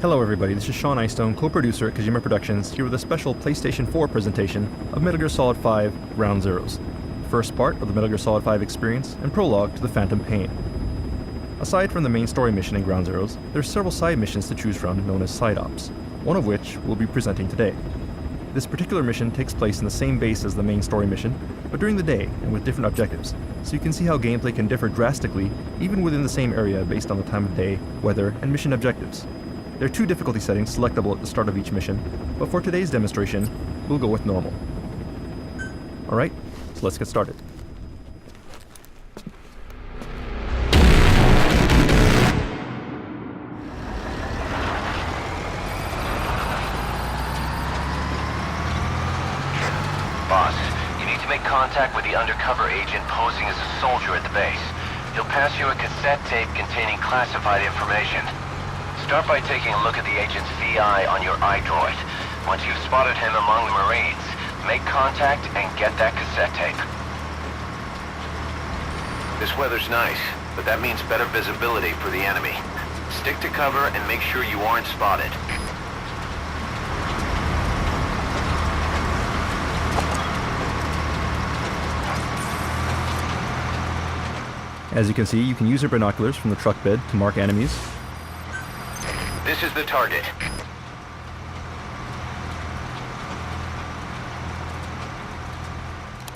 Hello everybody, this is Sean Eystone, co-producer at Kojima Productions, here with a special PlayStation 4 presentation of Metal Gear Solid 5 Ground Zeroes, the first part of the Metal Gear Solid 5 experience and prologue to the Phantom Pain. Aside from the main story mission in Ground Zeroes, there are several side missions to choose from known as side ops, one of which we'll be presenting today. This particular mission takes place in the same base as the main story mission, but during the day and with different objectives, so you can see how gameplay can differ drastically even within the same area based on the time of day, weather, and mission objectives. There are two difficulty settings selectable at the start of each mission, but for today's demonstration, we'll go with normal. Alright, so let's get started. Boss, you need to make contact with the undercover agent posing as a soldier at the base. He'll pass you a cassette tape containing classified information. Start by taking a look at the agent's VI on your iDroid. Once you've spotted him among the Marines, make contact and get that cassette tape. This weather's nice, but that means better visibility for the enemy. Stick to cover and make sure you aren't spotted. As you can see, you can use your binoculars from the truck bed to mark enemies. This is the target.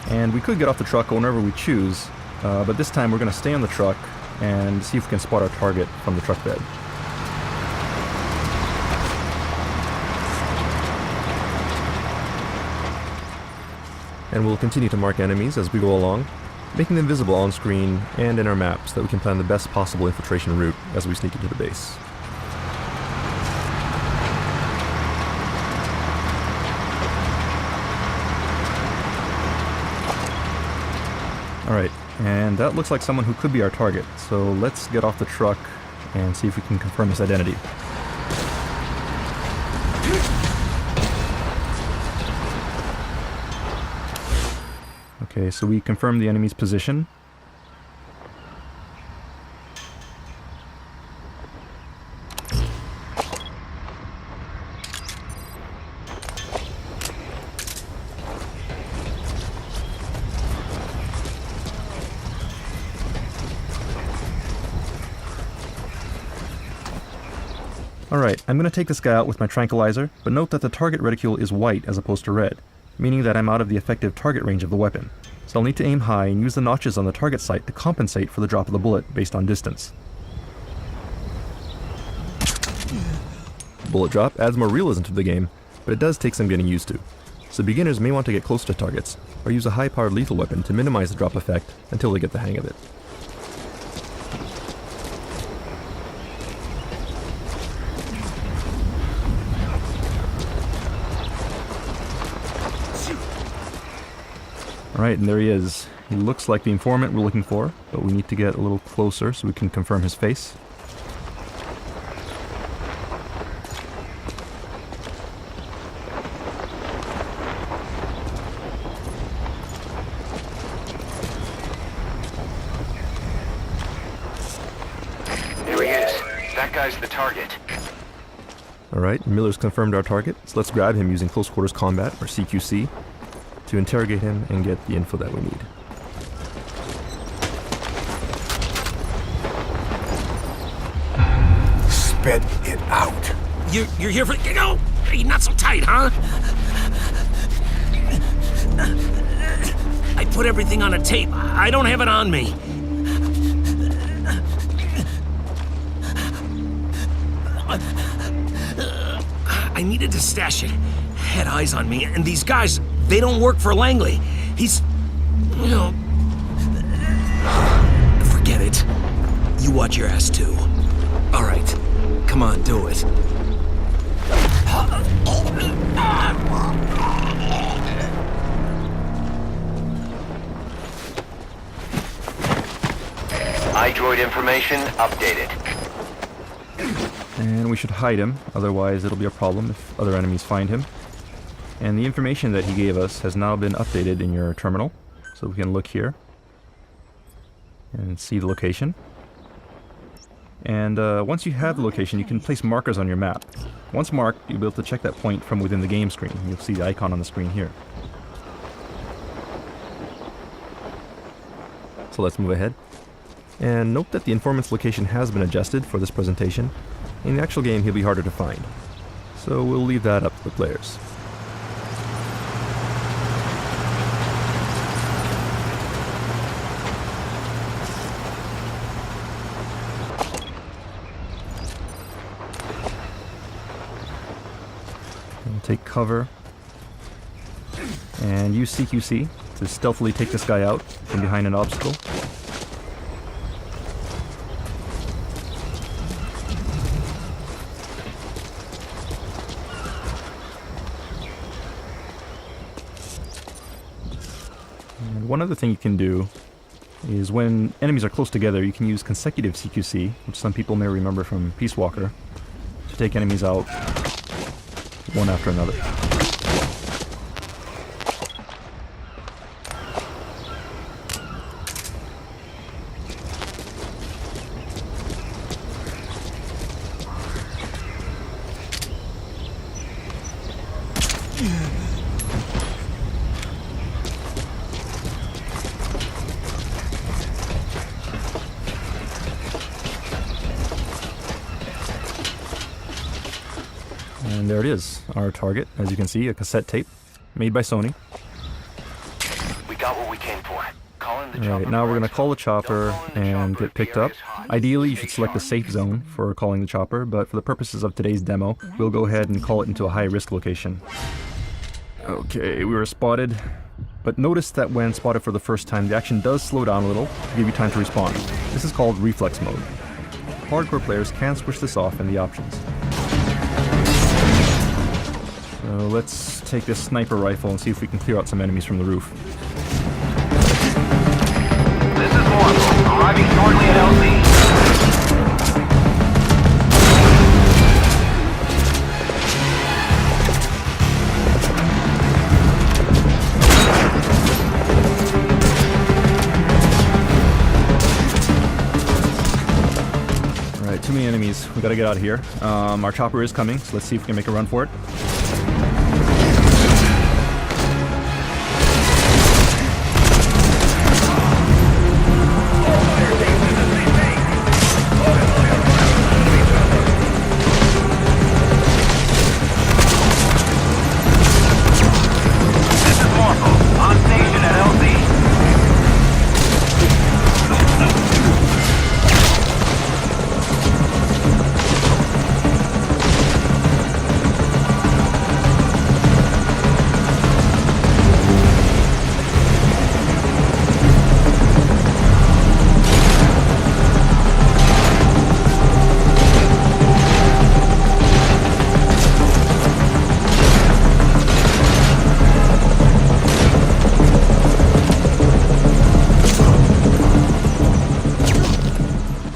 And we could get off the truck whenever we choose, but this time we're going to stay on the truck and see if we can spot our target from the truck bed. And we'll continue to mark enemies as we go along, making them visible on screen and in our map so that we can plan the best possible infiltration route as we sneak into the base. Alright, and that looks like someone who could be our target, so let's get off the truck and see if we can confirm his identity. Okay, so we confirmed the enemy's position. Alright, I'm going to take this guy out with my tranquilizer, but note that the target reticule is white as opposed to red, meaning that I'm out of the effective target range of the weapon. So I'll need to aim high and use the notches on the target sight to compensate for the drop of the bullet based on distance. Bullet drop adds more realism to the game, but it does take some getting used to. So beginners may want to get close to targets, or use a high-powered lethal weapon to minimize the drop effect until they get the hang of it. Alright, and there he is. He looks like the informant we're looking for, but we need to get a little closer so we can confirm his face. There he is. That guy's the target. Alright, Miller's confirmed our target, so let's grab him using close quarters combat, or CQC, to interrogate him and get the info that we need. Spit it out. You're here for... No! Hey, not so tight, huh? I put everything on a tape. I don't have it on me. I needed to stash it. Had eyes on me, and these guys, they don't work for Langley. He's... you know... Forget it. You watch your ass, too. All right. Come on, do it. iDroid information updated. And we should hide him, otherwise it'll be a problem if other enemies find him. And the information that he gave us has now been updated in your terminal, so we can look here and see the location. And once you have the location, you can place markers on your map. Once marked, you'll be able to check that point from within the game screen. You'll see the icon on the screen here. So let's move ahead. And note that the informant's location has been adjusted for this presentation. In the actual game, he'll be harder to find. So we'll leave that up to the players. We'll take cover and use CQC to stealthily take this guy out from behind an obstacle. And one other thing you can do is when enemies are close together, you can use consecutive CQC, which some people may remember from Peace Walker, to take enemies out one after another. And there it is, our target. As you can see, a cassette tape made by Sony. We got what we came for. Calling the Alright, chopper now we're going to first. call the chopper Don't call in the and chopper get if the picked up. area's hot. Ideally, you should Stay select a sharp. safe zone for calling the chopper, but for the purposes of today's demo, we'll go ahead and call it into a high-risk location. Okay, we were spotted, but notice that when spotted for the first time, the action does slow down a little to give you time to respond. This is called Reflex Mode. Hardcore players can switch this off in the options. So let's take this sniper rifle and see if we can clear out some enemies from the roof. This is Morph. Arriving shortly at LZ. Alright, too many enemies. We gotta get out of here. Our chopper is coming, so let's see if we can make a run for it. This is Morph. On station at LZ.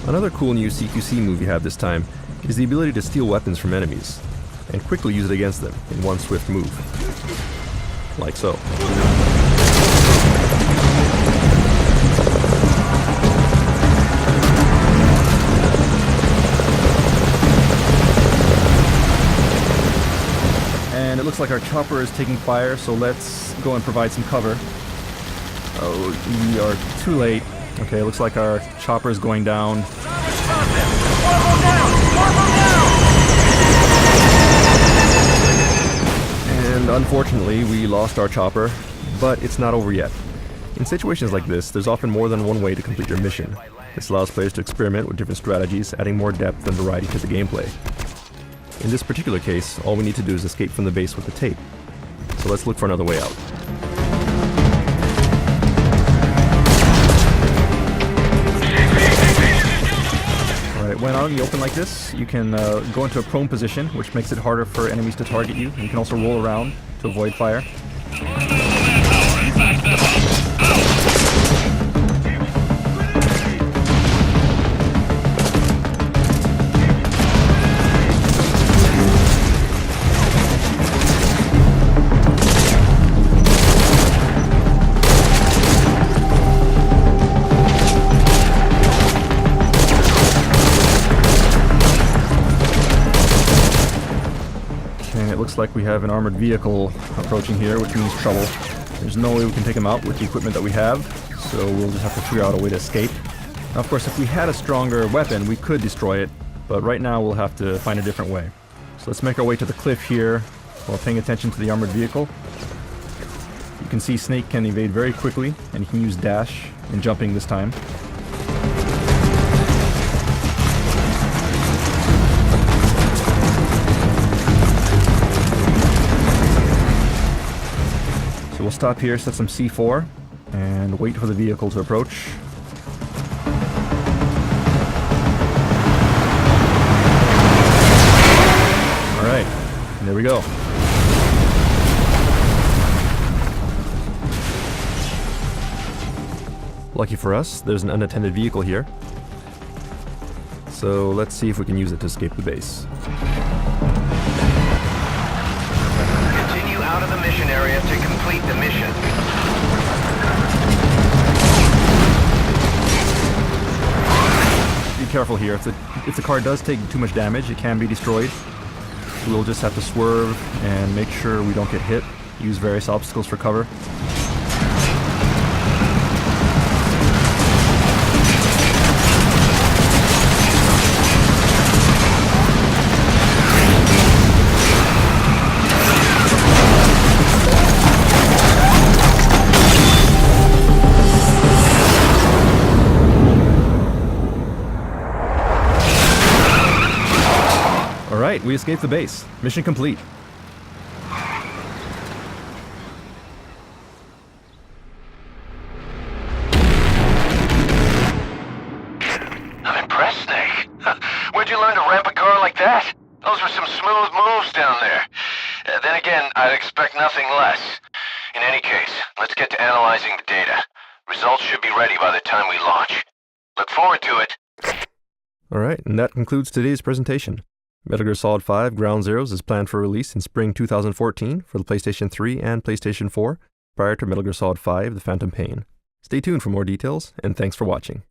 Another cool new CQC move you have this time is the ability to steal weapons from enemies, and quickly use it against them in one swift move. Like so. And it looks like our chopper is taking fire, so let's go and provide some cover. Oh, we are too late. Okay, looks like our chopper is going down. And unfortunately, we lost our chopper, but it's not over yet. In situations like this, there's often more than one way to complete your mission. This allows players to experiment with different strategies, adding more depth and variety to the gameplay. In this particular case, all we need to do is escape from the base with the tape. So let's look for another way out. Alright, when out in the open like this, you can go into a prone position, which makes it harder for enemies to target you. You can also roll around to avoid fire. looks like we have an armored vehicle approaching here, which means trouble. There's no way we can take him out with the equipment that we have, so we'll just have to figure out a way to escape. Now, of course, if we had a stronger weapon, we could destroy it, but right now we'll have to find a different way. So let's make our way to the cliff here while paying attention to the armored vehicle. You can see Snake can evade very quickly, and he can use dash and jumping this time. So we'll stop here, set some C4, and wait for the vehicle to approach. Alright, there we go. Lucky for us, there's an unattended vehicle here. So let's see if we can use it to escape the base. Continue out of the mission area to complete the mission. Be careful here. If the car does take too much damage, it can be destroyed. We'll just have to swerve and make sure we don't get hit. Use various obstacles for cover. Alright, we escaped the base. Mission complete. I'm impressed, Snake. Where'd you learn to ramp a car like that? Those were some smooth moves down there. Then again, I'd expect nothing less. In any case, let's get to analyzing the data. Results should be ready by the time we launch. Look forward to it. Alright, and that concludes today's presentation. Metal Gear Solid 5 Ground Zeroes is planned for release in spring 2014 for the PlayStation 3 and PlayStation 4, prior to Metal Gear Solid 5 The Phantom Pain. Stay tuned for more details, and thanks for watching.